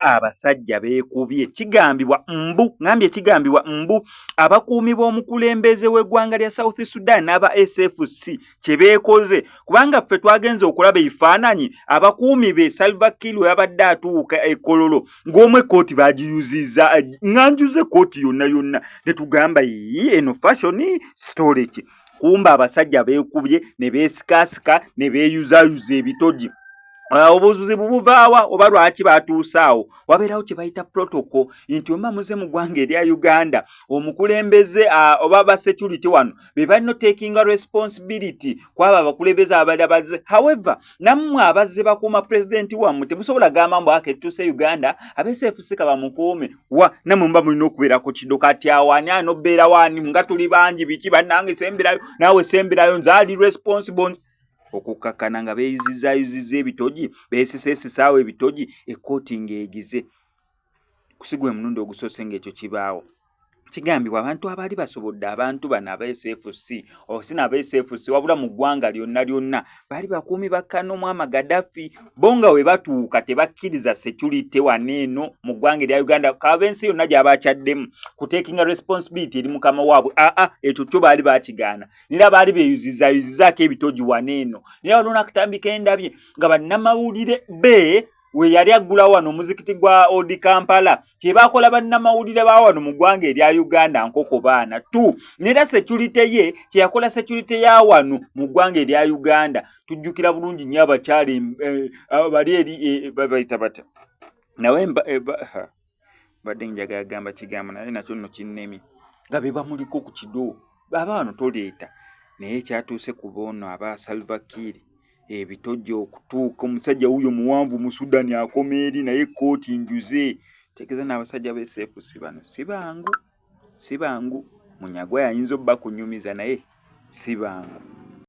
abasajja beekubye kigambibwa mbu abakuumi b'omukulembeze w'eggwanga lya South Sudan n'aba SFC kye beekoze kubanga ffe twagenze okulaba ebifaananyi abakuumi be Salva Kiir we yabadde atuuka Kololo ng'omwe kooti baagiyuzizza nganjuze kooti yonna ne tugamba eno fashion storage kumba abasajja beekubye ne beesikaasika ne beeyuzayuza ebitogi obuzibu buvaawa oba lwaki batuusaawo wabeerawo kye bayita protocol nti omba muze mu ggwanga erya Uganda omukulembeze oba ba security wano be balina taking a responsibility kwaba abakulembeze abadde bazze however nammwe abazze bakuuma president wammwe temusobola gamba mbu aketuuse Uganda abeSFC bamukuume nammwe mba mulina okubeerako kiddo kati awani anobeera wani nga tuli bangi biki bannange semberayo naawe semberayo nzaali responsible okukakana nga beeyuzizza ebitogi beesisaawo ebitogi ekkooti ng'egize kusigwe mulundi ogusoose ng'ekyo kibaawo kigambibwa abantu abaali basobodde abantu bano aba SFC osina aba SFC wabula mu ggwanga lyonna baali bakuumi ba Kano Gaddafi bonga we batuuka tebakkiriza security waneeno mu ggwanga erya Uganda kabensi yonna gy'abakyaddemu kutekinga responsibility eri mukama waabwe ekyo kyo baali bakigaana nera baali beeyuzizzaako ebitogi waneeno nera waliwo nakutambika endabye nga bannamawulire be we yali aggula wano omuzikiti gwa Odi Kampala kye baakola bannamawulire ba wano mu ggwanga erya Uganda nkoko baana tu nera security ye kye yakola security ya wano mu ggwanga erya Uganda tujjukira bulungi nnyo abakyali bali eri babayita bata nawe badde njagala gamba kigambo naye nakyo nno kinnemi nga be bamuliko ku kido baba wano toleeta naye kyatuuse ku boono aba Salva Kiir ebitojo okutuuka omusajja wuyo muwanvu mu Sudan akoma eri naye kooti njuze tekeza n'abasajja b'SFC bano si bangu Munyagwa yayinza obba kunyumiza naye si bangu.